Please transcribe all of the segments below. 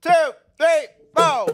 2, 3, 4.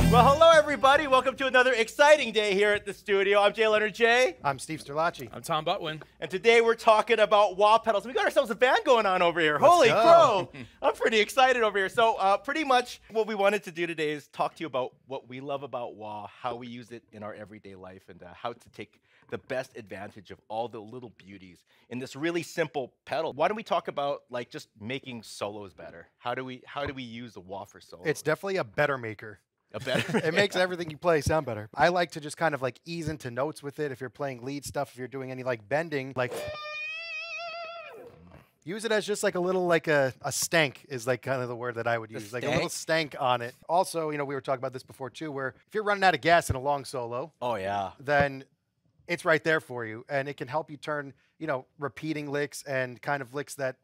Well, hello everybody. Welcome to another exciting day here at the studio. I'm Jay Leonard J. I'm Steve Sterlacci. I'm Tom Butwin. And today we're talking about wah pedals. We got ourselves a band going on over here. Holy go. crow. I'm pretty excited over here. So pretty much what we wanted to do today is talk to you about what we love about wah, how we use it in our everyday life, and how to take the best advantage of all the little beauties in this really simple pedal. Why don't we talk about like just making solos better? How do we use the wah for solos? It's definitely a better maker. a better. It makes everything you play sound better. I like to just kind of like ease into notes with it. If you're playing lead stuff, if you're doing any like bending, like use it as just like a little like a stank is like kind of the word that I would use. Like a little stank on it. Also, you know, we were talking about this before too, where if you're running out of gas in a long solo, Oh yeah. then it's right there for you. And it can help you turn, you know, repeating licks and kind of licks that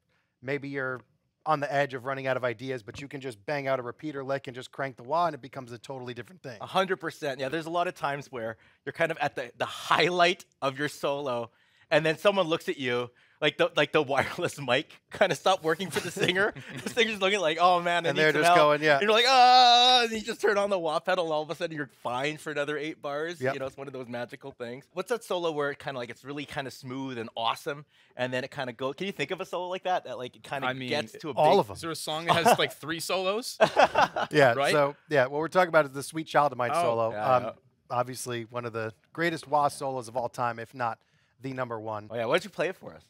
maybe you're on the edge of running out of ideas, but you can just bang out a repeater lick and just crank the wah and it becomes a totally different thing. 100%. Yeah, there's a lot of times where you're kind of at the highlight of your solo, and then someone looks at you, like the wireless mic kind of stopped working for the singer. The singer's looking like, oh man, And they're just going, yeah. And you're like, ah, and you just turn on the wah pedal, and all of a sudden you're fine for another 8 bars. Yep. You know, it's one of those magical things. What's that solo where it kind of like it's really kind of smooth and awesome, and then it kind of goes? Can you think of a solo like that like it kind of gets to a all big, of them. Is there a song that has like 3 solos? Yeah. Right? So yeah, what we're talking about is the Sweet Child of Mine solo. yeah. Obviously one of the greatest wah solos of all time, if not the number one. Oh yeah, why don't you play it for us?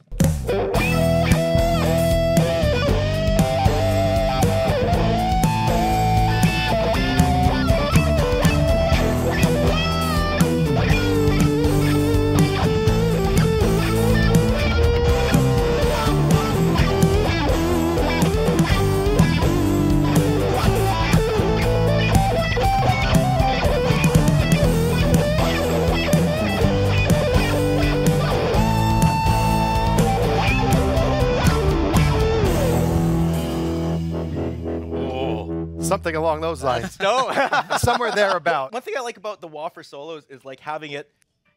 Something along those lines. No. Somewhere thereabout. One thing I like about the wah for solos is like having it,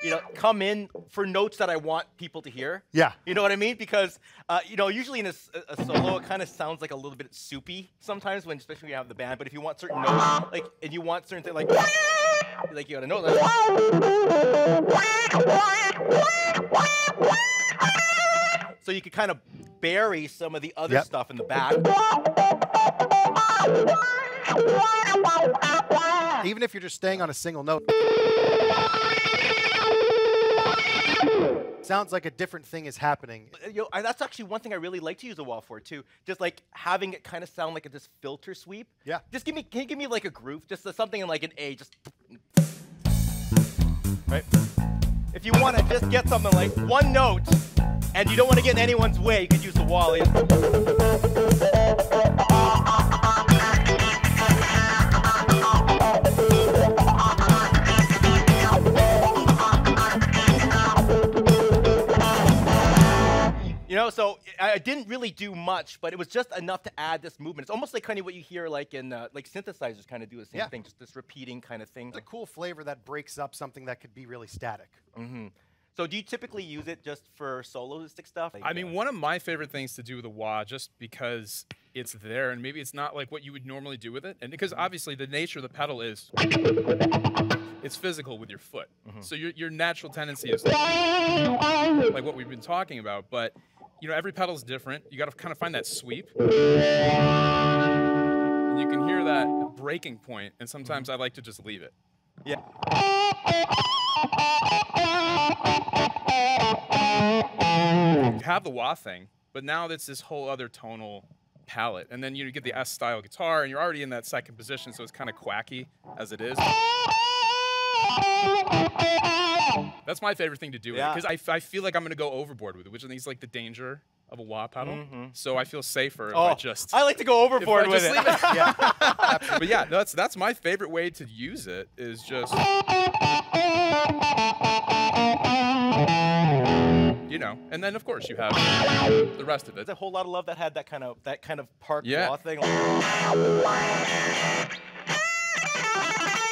you know, come in for notes that I want people to hear. Yeah. You know what I mean? Because, you know, usually in a solo, it kind of sounds like a little bit soupy sometimes, when especially when you have the band. But if you want certain notes, like, and you want certain things, like you got a note like, so you could kind of bury some of the other stuff in the back. Even if you're just staying on a single note. Sounds like a different thing is happening. You know, that's actually one thing I really like to use a wah for too. Just like having it kind of sound like this filter sweep. Yeah. Just can you give me like a groove? Just something in like an A, just right. If you want to just get something like one note, and you don't want to get in anyone's way, you could use the wah. You know, so I didn't really do much, but it was just enough to add this movement. It's almost like kind of what you hear like in like synthesizers kind of do the same thing, just this repeating kind of thing. It's a cool flavor that breaks up something that could be really static. Mm-hmm. So do you typically use it just for soloistic stuff? I mean, one of my favorite things to do with a wah, just because it's there, and maybe it's not like what you would normally do with it, and because obviously the nature of the pedal is it's physical with your foot. So your natural tendency is like what we've been talking about, but you know, every pedal's different. You got to kind of find that sweep. And you can hear that breaking point, and sometimes I like to just leave it. Yeah. You have the wah thing, but now it's this whole other tonal palette. And then you get the S-style guitar, and you're already in that second position, so it's kind of quacky as it is. That's my favorite thing to do with it, because I feel like I'm going to go overboard with it, which I think is like the danger of a wah pedal. So I feel safer if I just... I like to go overboard with it. Yeah. But yeah, that's my favorite way to use it, is just... You know, and then of course you have the rest of it. There's a whole lot of love that had that kind of park Yeah. wah thing.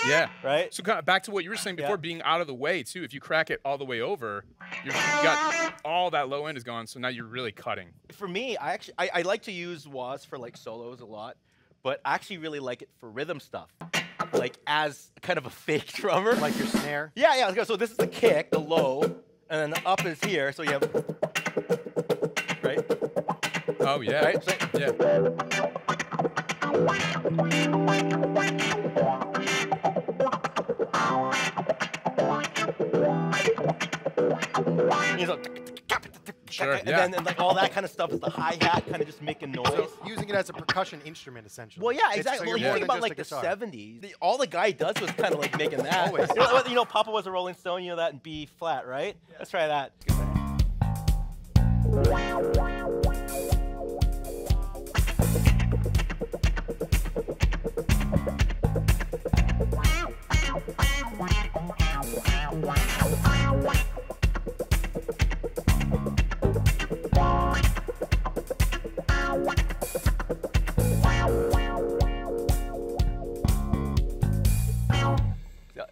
Yeah. Right? So kind of back to what you were saying before, Yeah. being out of the way too. If you crack it all the way over, you got all that low end is gone. So now you're really cutting. For me, I like to use wahs for like solos a lot, but I actually really like it for rhythm stuff, like as kind of a fake drummer. Like your snare. Yeah. So this is the kick, the low, and then the up is here. So you have, right? Oh yeah. Right? So, Yeah. you know, Sure, and yeah. then like all that kind of stuff is the hi-hat kind of just making noise. So using it as a percussion instrument, essentially. Well, yeah, It's- exactly. so Well, you're you more think than about just like a the guitar. 70s. All the guy does was kind of like making that. Always. You know, Papa was a Rolling Stone, you know that in B flat, right? Let's try that.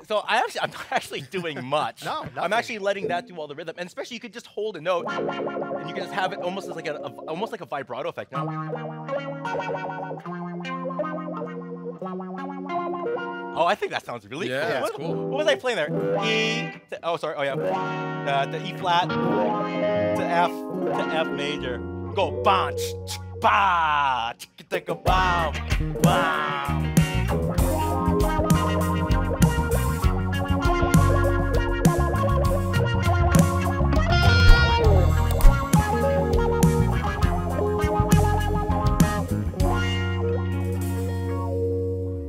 So I'm not actually doing much. No, I'm nothing. actually letting that do all the rhythm, and especially you could just hold a note, and you can just have it almost as like almost like a vibrato effect. Oh, I think that sounds really Yeah, cool. it's What, cool. what was I playing there? Oh, sorry. Oh, yeah. The E flat to F major. Go ba ba take a bomb bomb.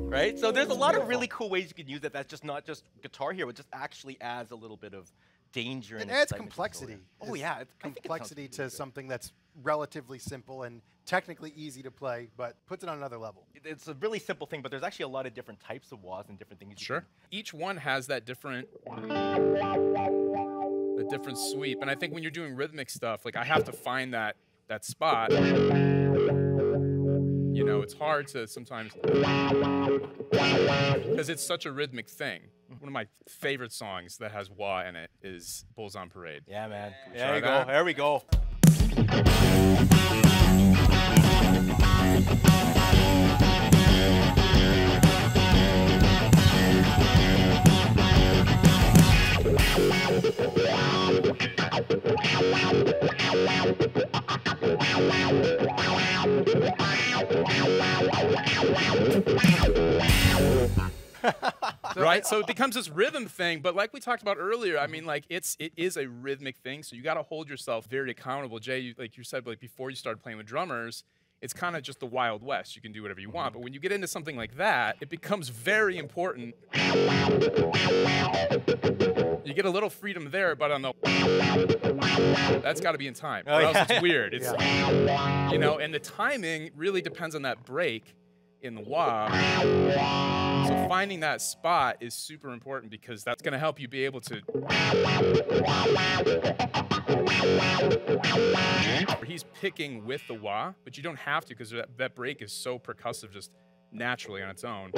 Right? So there's a lot of really cool ways you can use it. That's just not just Guitar Hero. It just actually adds a little bit of danger. It and adds excitement to the complexity. story. Oh It's yeah, I think it sounds complexity really to good. something that's relatively simple and technically easy to play, but puts it on another level. It's a really simple thing, but there's actually a lot of different types of wahs and different things. Sure. Each one has that different sweep, and I think when you're doing rhythmic stuff, like I have to find that spot. You know, it's hard to sometimes because it's such a rhythmic thing. One of my favorite songs that has wah in it is "Bulls on Parade." Yeah, man. try There you go. that? There we go. Right, so it becomes this rhythm thing, but like we talked about earlier, I mean, like it is a rhythmic thing, so you got to hold yourself very accountable. Jay, like you said, like before you started playing with drummers, it's kind of just the Wild West. You can do whatever you want, but when you get into something like that, it becomes very important. You get a little freedom there, but on the that's got to be in time, Oh, or else yeah. it's weird. It's you know, and the timing really depends on that break in the wah. So finding that spot is super important because that's going to help you be able to. He's picking with the wah, but you don't have to because that break is so percussive just naturally on its own.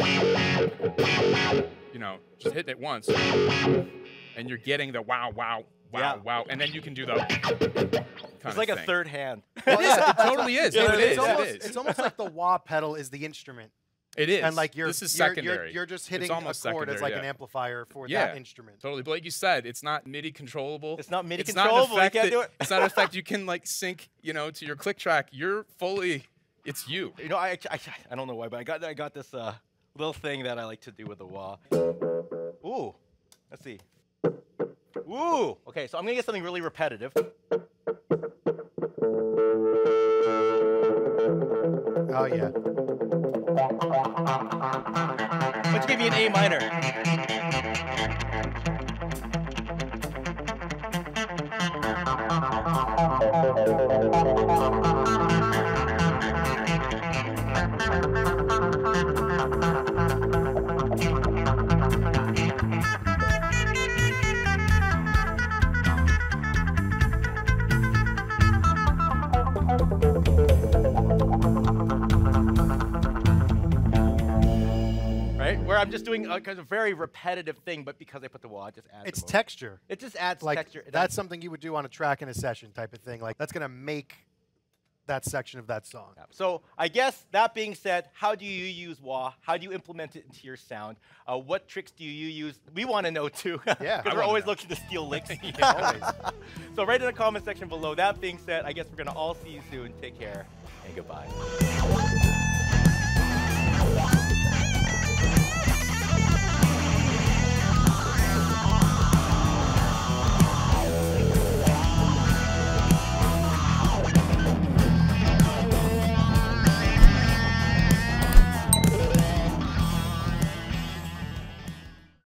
You know, just hitting it once, and you're getting the wow, wow, wow, Yeah. wow, and then you can do the. It's like a third hand. It is. It totally is. Yeah, No, it it is. is. Almost, It is. it's almost like the wah pedal is the instrument. It is. And like this is secondary. You're just It's hitting a almost chord as secondary, like yeah. an amplifier for Yeah. that instrument. Totally, but like you said, it's not MIDI controllable. It's not MIDI It's controllable, you Not an effect can't that- do it. It's not an effect you can like sync, you know, to your click track. You're fully, it's you. You know, I don't know why, but I got this little thing that I like to do with the wah. Ooh, let's see. Ooh, okay, so I'm gonna get something really repetitive. Oh yeah. Let's give you an A minor. I'm just doing a kind of very repetitive thing, but because I put the wah, it just adds. It's emotion. texture. It just adds Like texture. It that's adds- something you would do on a track in a session type of thing. Like that's gonna make that section of that song. Yeah. So I guess that being said, how do you use wah? How do you implement it into your sound? What tricks do you use? We want to know too. Yeah, I because we're wanna always know. looking to steal licks. Always. So write in the comment section below. That being said, I guess we're gonna all see you soon. Take care and goodbye.